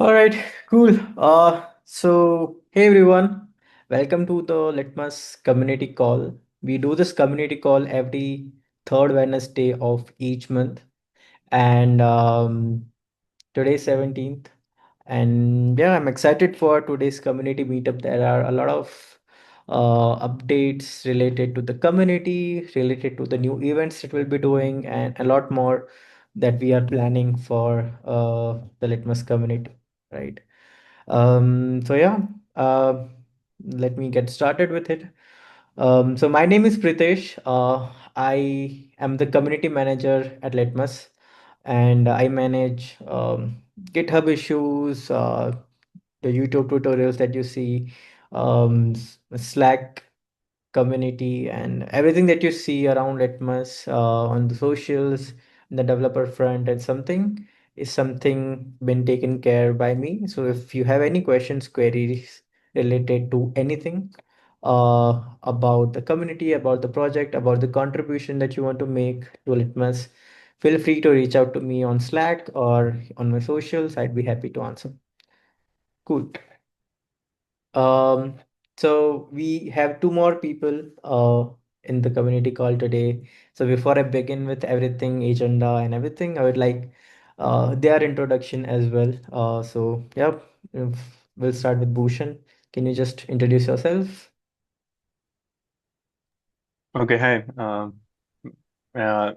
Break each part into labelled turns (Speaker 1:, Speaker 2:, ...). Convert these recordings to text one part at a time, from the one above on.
Speaker 1: All right, cool. So hey everyone, welcome to the Litmus community call. We do this community call every third Wednesday of each month, and today's 17th. And yeah, I'm excited for today's community meetup. There are a lot of updates related to the community, related to the new events that we'll be doing, and a lot more that we are planning for the Litmus community, right? So yeah, uh, let me get started with it. So my name is Pritesh. I am the community manager at Litmus, and I manage GitHub issues, the YouTube tutorials that you see, Slack community, and everything that you see around Litmus on the socials, the developer front, and something is something been taken care by me. So if you have any questions, queries related to anything about the community, about the project, about the contribution that you want to make to Litmus, feel free to reach out to me on Slack or on my socials. I'd be happy to answer. Cool. Um, so we have two more people in the community call today. So before I begin with everything, agenda and everything, I would like their introduction as well. So yeah, we'll start with Bhushan. Can you just introduce yourself?
Speaker 2: Okay, hi.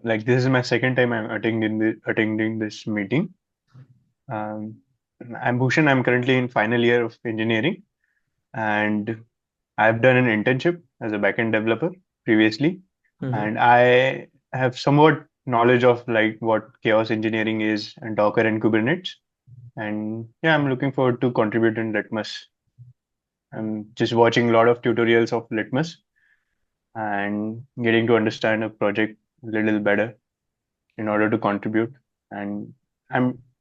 Speaker 2: Like this is my second time I'm attending this meeting. Um, I'm Bhushan. I'm currently in final year of engineering, and I've done an internship as a backend developer previously,
Speaker 1: Hmm.
Speaker 2: and I have somewhat knowledge of like what chaos engineering is and Docker and Kubernetes. And yeah, I'm looking forward to contribute in Litmus. I'm just watching a lot of tutorials of Litmus and getting to understand a project a little better in order to contribute. And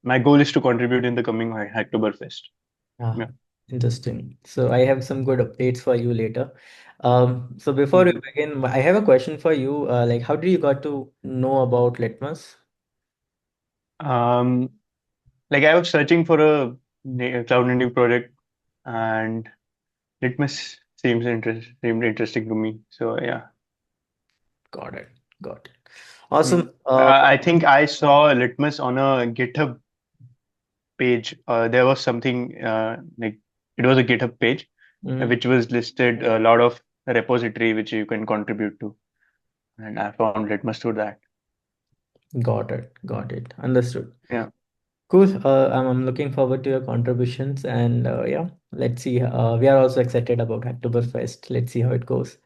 Speaker 2: my goal is to contribute in the coming Hacktoberfest.
Speaker 1: Ah,
Speaker 2: Yeah.
Speaker 1: interesting. So I have some good updates for you later. So before we
Speaker 2: Mhm.
Speaker 1: begin, I have a question for you. Like, how did you got to know about Litmus?
Speaker 2: Um, like I was searching for a cloud native project, and Litmus seemed interesting to me. So yeah.
Speaker 1: Got it. Got it. Awesome.
Speaker 2: Mm. I think I saw Litmus on a GitHub page. There was something like it was a GitHub page
Speaker 1: Mhm.
Speaker 2: which was listed a lot of repository which you can contribute to, and I found Litmus through that.
Speaker 1: Got it. Got it. Understood.
Speaker 2: Yeah.
Speaker 1: Cool. I'm looking forward to your contributions, and yeah, let's see. We are also excited about Hacktoberfest. Let's see how it goes.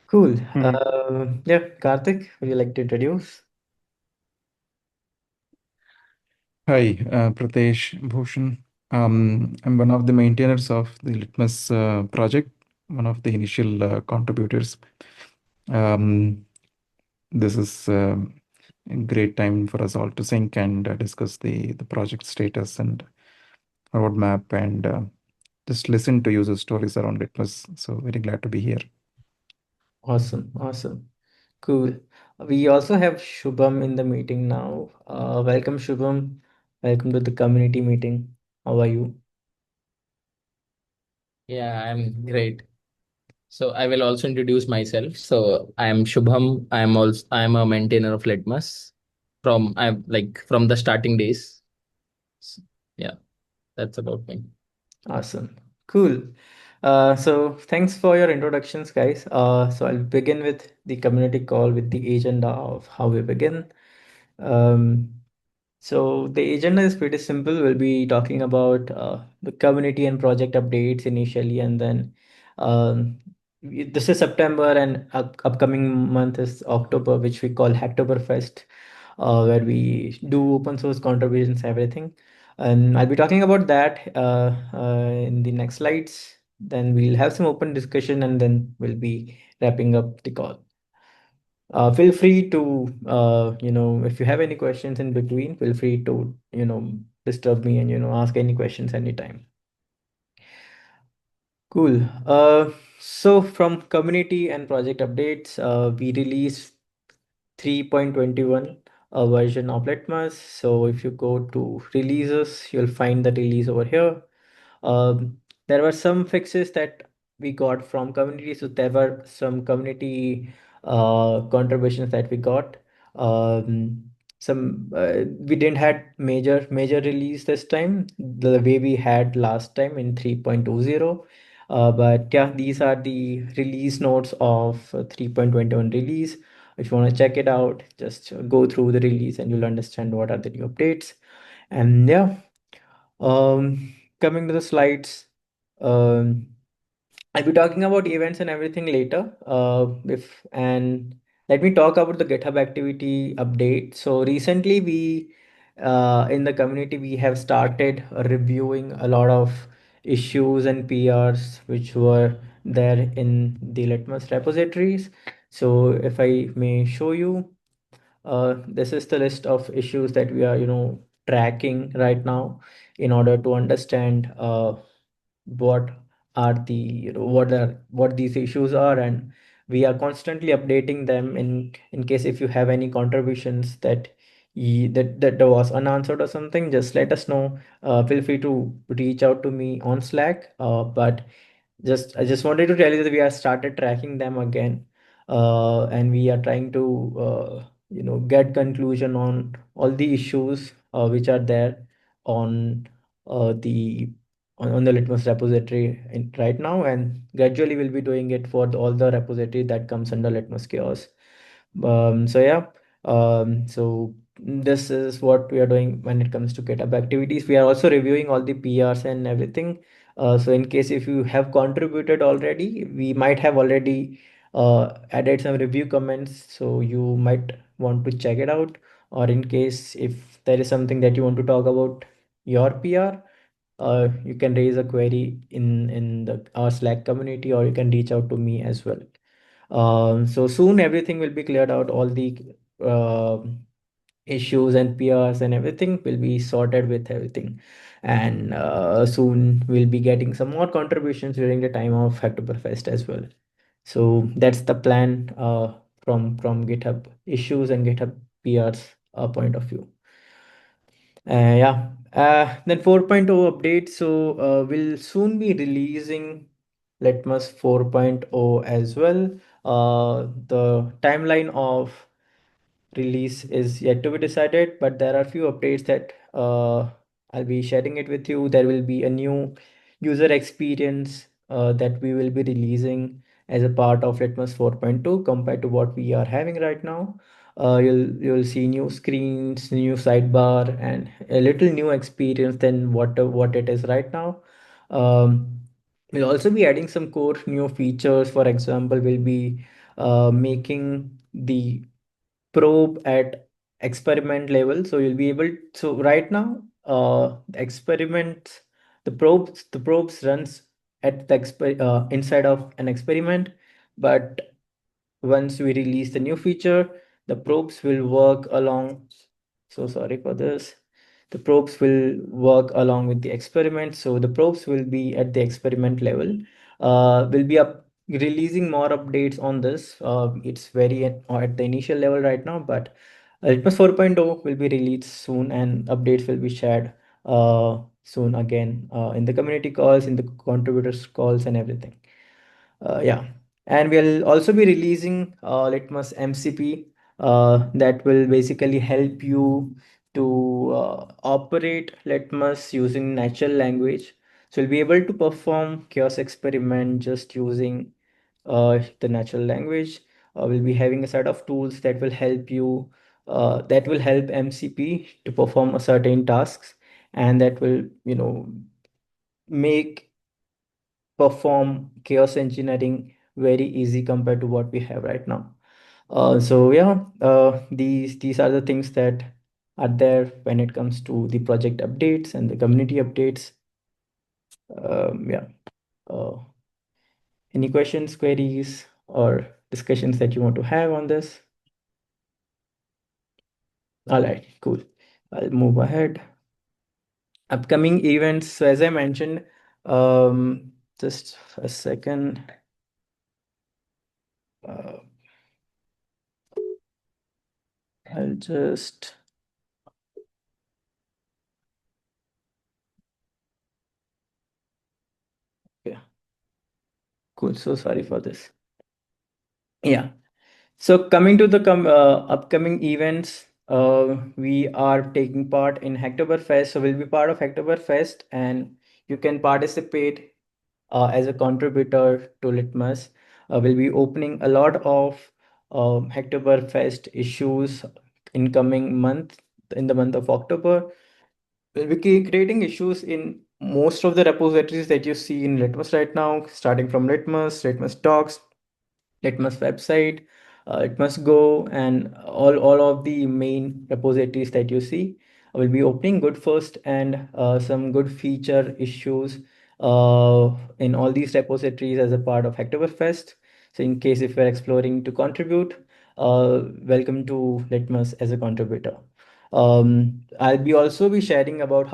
Speaker 1: Cool.
Speaker 2: Mhm.
Speaker 1: Yeah, Karthik, would you like to introduce?
Speaker 3: Hi, Pratesh Bhushan. I'm one of the maintainers of the Litmus project, one of the initial contributors. Um, this is a great time for us all to sync and discuss the project status and roadmap and just listen to user stories around Litmus. So very glad to be here.
Speaker 1: Awesome. Awesome. Cool. We also have Shubham in the meeting now. Welcome, Shubham. Welcome to the community meeting. How are you?
Speaker 4: Yeah, I'm great. So I will also introduce myself. So I am Shubham. I'm a maintainer of Litmus I'm like from the starting days. S- Yeah, that's about me.
Speaker 1: Awesome. Cool. So thanks for your introductions, guys. So I'll begin with the community call with the agenda of how we begin. Um, So the agenda is pretty simple. We'll be talking about the community and project updates initially, and then this is September, and upcoming month is October, which we call Hacktoberfest, where we do open source contributions, everything. And I'll be talking about that in the next slides. Then we'll have some open discussion, and then we'll be wrapping up the call. Feel free to, if you have any questions in between, feel free to, disturb me and, ask any questions anytime. Cool. So from community and project updates, we released 3.21. version of Litmus. So if you go to releases, you'll find the release over here. There were some fixes that we got from community. So there were some community contributions that we got. Some we didn't had major release this time the way we had last time in 3.20. But yeah, these are the release notes of 3.21 release. If you want to check it out, just go through the release and you'll understand what are the new updates. And yeah, coming to the slides, um, I'll be talking about events and everything later. If and let me talk about the GitHub activity update. So recently we in the community we have started reviewing a lot of issues and PRs which were there in the Litmus repositories. So if I may show you, this is the list of issues that we are, tracking right now in order to understand what are the what these issues are, and we are constantly updating them in case if you have any contributions that that was unanswered or something, just let us know. Feel free to reach out to me on Slack, but I just wanted to tell you that we have started tracking them again, and we are trying to get conclusion on all the issues which are there on the on the Litmus repository right now, and gradually we'll be doing it for all the repository that comes under LitmusChaos. So yeah, so this is what we are doing when it comes to GitHub activities. We are also reviewing all the PRs and everything. So in case if you have contributed already, we might have already added some review comments, so you might want to check it out. Or in case if there is something that you want to talk about your PR, you can raise a query in the our Slack community, or you can reach out to me as well. So soon everything will be cleared out. All the uh, issues and PRs and everything will be sorted with everything. And soon we'll be getting some more contributions during the time of Hacktoberfest as well. So that's the plan from GitHub issues and GitHub PRs point of view. Yeah. Then 4.0 update. So we'll soon be releasing Litmus 4.0 as well. The timeline of release is yet to be decided, but there are few updates that I'll be sharing it with you. There will be a new user experience that we will be releasing as a part of Litmus 4.2 compared to what we are having right now. You'll see new screens, new sidebar, and a little new experience than what it is right now. We'll also be adding some core new features. For example, we'll be making the probe at experiment level, so you'll be able, so right now the experiments, the probes runs at the inside of an experiment, but once we release the new feature, the probes will work along. So sorry for this. The probes will work along with the experiment. So the probes will be at the experiment level. We'll be releasing more updates on this. It's very at the initial level right now, but Litmus 4.0 will be released soon, and updates will be shared soon again in the community calls, in the contributors calls, and everything. Yeah, and we'll also be releasing Litmus MCP that will basically help you to operate Litmus using natural language. So you'll be able to perform chaos experiment just using the natural language. We'll be having a set of tools that will help you, that will help MCP to perform a certain tasks, and that will, make perform chaos engineering very easy compared to what we have right now. So yeah, these are the things that are there when it comes to the project updates and the community updates. Yeah. Uh, any questions, queries, or discussions that you want to have on this? All right, cool. I'll move ahead. Upcoming events. So as I mentioned, just a second. Uh, I'll just. Yeah, cool. So sorry for this. Yeah. So coming to the upcoming events, we are taking part in Hacktoberfest. So we'll be part of Hacktoberfest, and you can participate as a contributor to Litmus. We'll be opening a lot of Hacktoberfest issues in coming month, in the month of October. We'll be creating issues in most of the repositories that you see in Litmus right now, starting from Litmus, Litmus Talks, Litmus website, Litmus Go, and all of the main repositories that you see. I will be opening good first and some good feature issues in all these repositories as a part of Hacktoberfest. So in case if you're exploring to contribute, welcome to Litmus as a contributor. I'll be also be sharing about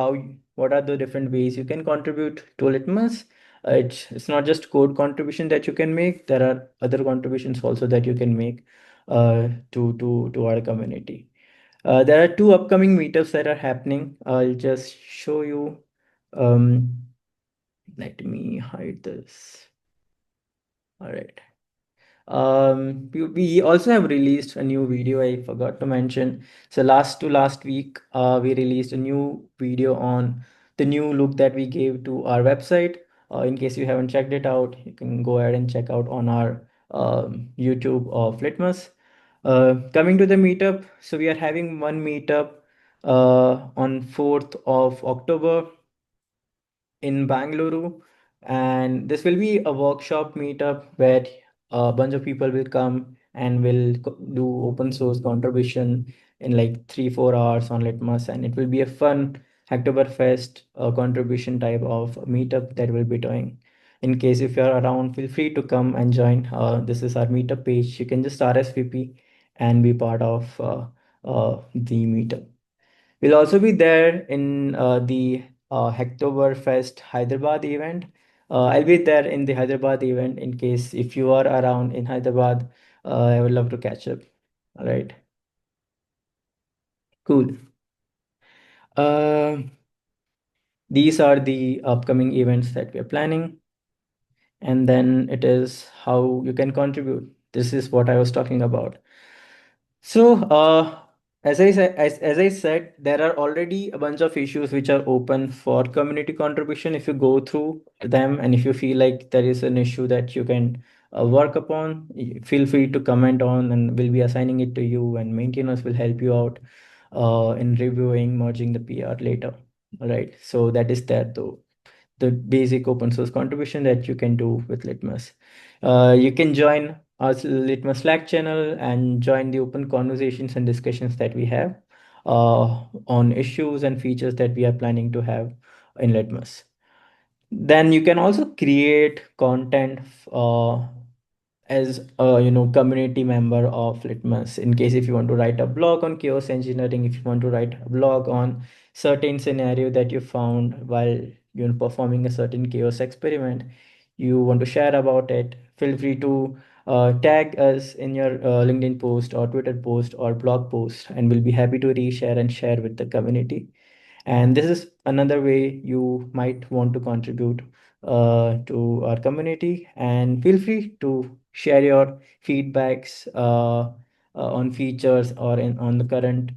Speaker 1: what are the different ways you can contribute to Litmus. It's not just code contribution that you can make. There are other contributions also that you can make to our community. There are two upcoming meetups that are happening. I'll just show you. Um, Let me hide this. All right. We also have released a new video. I forgot to mention. So last week, we released a new video on the new look that we gave to our website. In case you haven't checked it out, you can go ahead and check out on our YouTube of Litmus. Coming to the meetup, so we are having one meetup on 4th of October in Bangalore, and this will be a workshop meetup where a bunch of people will come and will do open source contribution in like 3-4 hours on Litmus, and it will be a fun Hacktoberfest contribution type of meetup that we'll be doing. In case if you're around, feel free to come and join. This is our meetup page. You can just RSVP and be part of the meetup. We'll also be there in the Hacktoberfest Hyderabad event. I'll be there in the Hyderabad event in case if you are around in Hyderabad. I would love to catch up. All right, cool. Uh, these are the upcoming events that we are planning, and then it is how you can contribute. This is what I was talking about. So, as I said, there are already a bunch of issues which are open for community contribution. If you go through them and if you feel like there is an issue that you can work upon, feel free to comment on, and we'll be assigning it to you, and maintainers will help you out in reviewing, merging the PR later. All right. So that is that though the basic open source contribution that you can do with Litmus. You can join our Litmus Slack channel and join the open conversations and discussions that we have on issues and features that we are planning to have in Litmus. Then you can also create content as a community member of Litmus. In case if you want to write a blog on chaos engineering, if you want to write a blog on certain scenario that you found while performing a certain chaos experiment, you want to share about it, feel free to tag us in your LinkedIn post or Twitter post or blog post, and we'll be happy to reshare and share with the community. And this is another way you might want to contribute to our community. And feel free to share your feedbacks on features or on the current,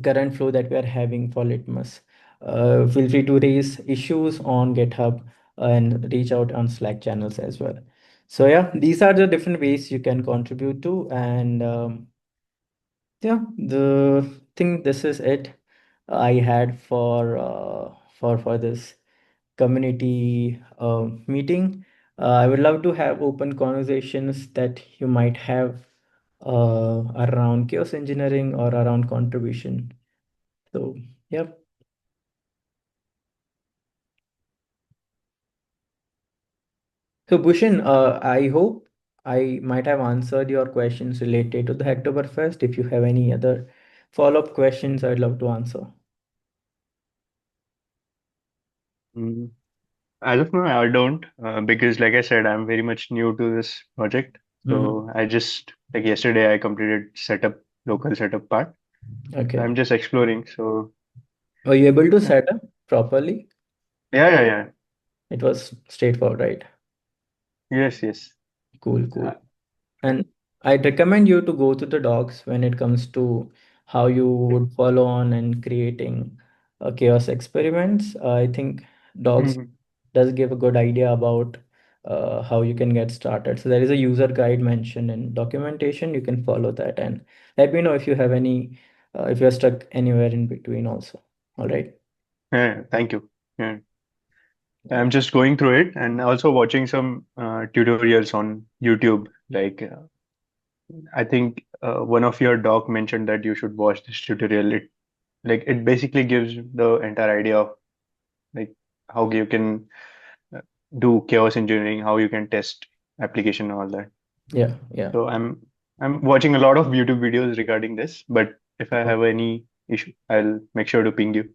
Speaker 1: current flow that we are having for Litmus. Feel free to raise issues on GitHub and reach out on Slack channels as well. So yeah, these are the different ways you can contribute to, and yeah, the thing this is it I had for this community meeting. I would love to have open conversations that you might have around chaos engineering or around contribution. So, yep. So, Bhushan, I hope I might have answered your questions related to the Hacktoberfest. If you have any other follow-up questions, I'd love to answer.
Speaker 2: As of now, I don't, because like I said, I'm very much new to this project. So I just like yesterday I completed local setup part.
Speaker 1: Okay.
Speaker 2: I'm just exploring. So
Speaker 1: Were you able to
Speaker 2: yeah,
Speaker 1: set up properly?
Speaker 2: yeah.
Speaker 1: It was straightforward, right?
Speaker 2: Yes, yes.
Speaker 1: Cool, cool.
Speaker 2: Uh,
Speaker 1: And I'd recommend you to go to the docs when it comes to how you would follow on and creating chaos experiments. I think docs
Speaker 2: mhm.
Speaker 1: does give a good idea about how you can get started. So there is a user guide mentioned in documentation. You can follow that and let me know if you have any, if you're stuck anywhere in between also. All right.
Speaker 2: Yeah, thank you. Yeah.
Speaker 1: Yeah.
Speaker 2: I'm just going through it and also watching some tutorials on YouTube. Like I think one of your doc mentioned that you should watch this tutorial. It basically gives the entire idea of like how you can uh, do chaos engineering, how you can test application and all that.
Speaker 1: Yeah. Yeah.
Speaker 2: So I'm watching a lot of YouTube videos regarding this, but if I have any issue, I'll make sure to ping you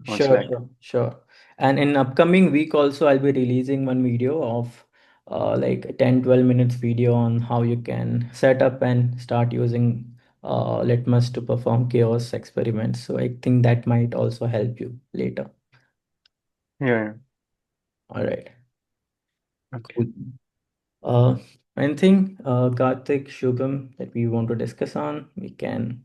Speaker 2: on
Speaker 1: Sure,
Speaker 2: Slack.
Speaker 1: sure, sure. And in upcoming week also, I'll be releasing one video of like a 10-12 minutes video on how you can set up and start using Litmus to perform chaos experiments. So I think that might also help you later.
Speaker 2: Yeah,
Speaker 1: All right.
Speaker 2: yeah. Okay.
Speaker 1: Cool. Uh, Anything, Karthik, Shubham, that we want to discuss on? We can.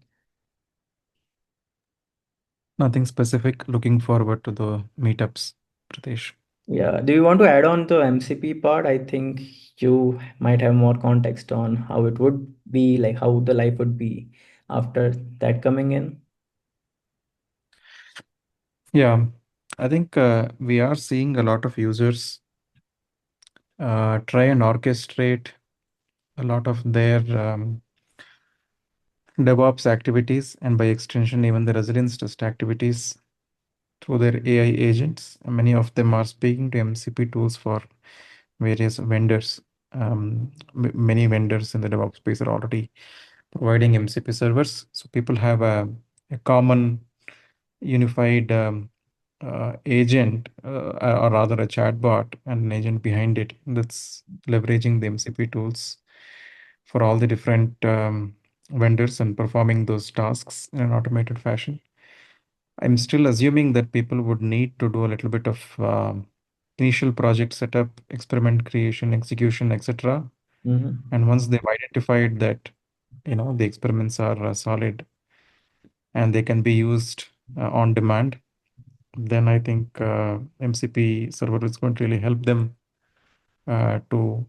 Speaker 3: Nothing specific. Looking forward to the meetups, Pradesh.
Speaker 1: Yeah. Do you want to add on to MCP part? I think you might have more context on how it would be, like how the life would be after that coming in.
Speaker 3: Yeah, I think we are seeing a lot of users try and orchestrate a lot of their DevOps activities, and by extension, even the resilience test activities through their AI agents. And many of them are speaking to MCP tools for various vendors. Many vendors in the DevOps space are already providing MCP servers. So people have a common unified agent, or rather a chatbot and an agent behind it that's leveraging the MCP tools for all the different vendors and performing those tasks in an automated fashion. I'm still assuming that people would need to do a little bit of initial project setup, experiment creation, execution, etc.
Speaker 1: Mm-hmm.
Speaker 3: And once they've identified that, the experiments are solid and they can be used on demand, then I think MCP server is going to really help them to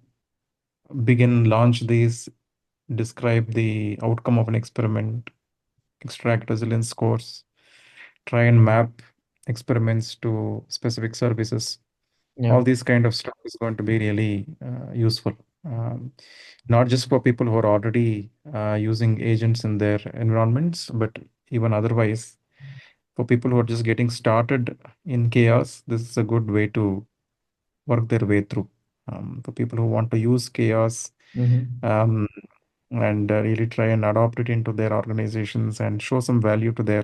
Speaker 3: begin launch these, describe the outcome of an experiment, extract resilience scores, try and map experiments to specific services.
Speaker 1: Yeah.
Speaker 3: All these kind of stuff is going to be really useful, um, not just for people who are already using agents in their environments, but even otherwise for people who are just getting started in chaos. This is a good way to work their way through. For people who want to use chaos,
Speaker 1: Mm-hmm.
Speaker 3: um, and really try and adopt it into their organizations and show some value to their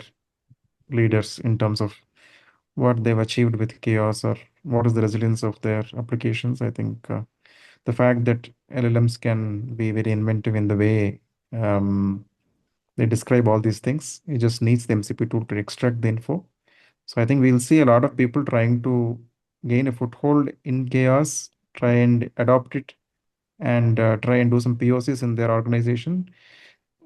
Speaker 3: leaders in terms of what they've achieved with chaos or what is the resilience of their applications. I think the fact that LLMs can be very inventive in the way um, they describe all these things, it just needs the MCP tool to extract the info. So I think we'll see a lot of people trying to gain a foothold in chaos, try and adopt it, and try and do some POCs in their organization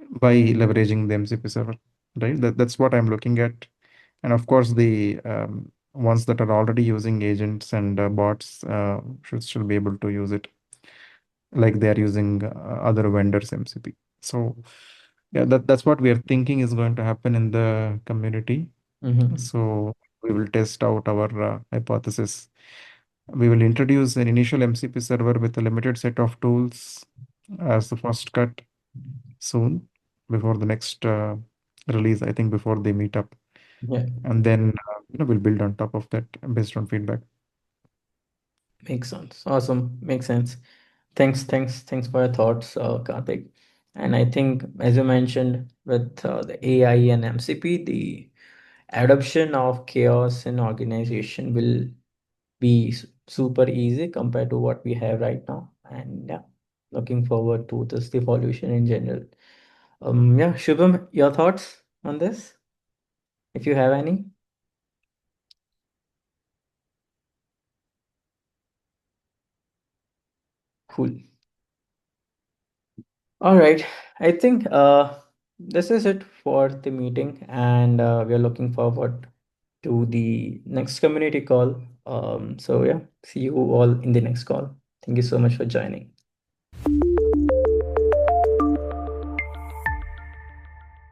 Speaker 3: by leveraging the MCP server, right? That's what I'm looking at. And of course, the ones that are already using agents and bots should be able to use it like they are using other vendors MCP. So yeah, that's what we are thinking is going to happen in the community.
Speaker 1: Mm-hmm.
Speaker 3: So we will test out our hypothesis. We will introduce an initial MCP server with a limited set of tools as the first cut soon before the next release, I think before they meet up.
Speaker 1: Yeah.
Speaker 3: And then we'll build on top of that based on feedback.
Speaker 1: Makes sense. Awesome. Makes sense. Thanks for your thoughts, Karthik. And I think, as you mentioned, with the AI and MCP, the adoption of chaos in organization will be super easy compared to what we have right now. And yeah. looking forward to this evolution in general. Yeah, Shubham, your thoughts on this, if you have any? Cool. All right. I think this is it for the meeting, and we are looking forward to the next community call. So yeah, see you all in the next call. Thank you so much for joining.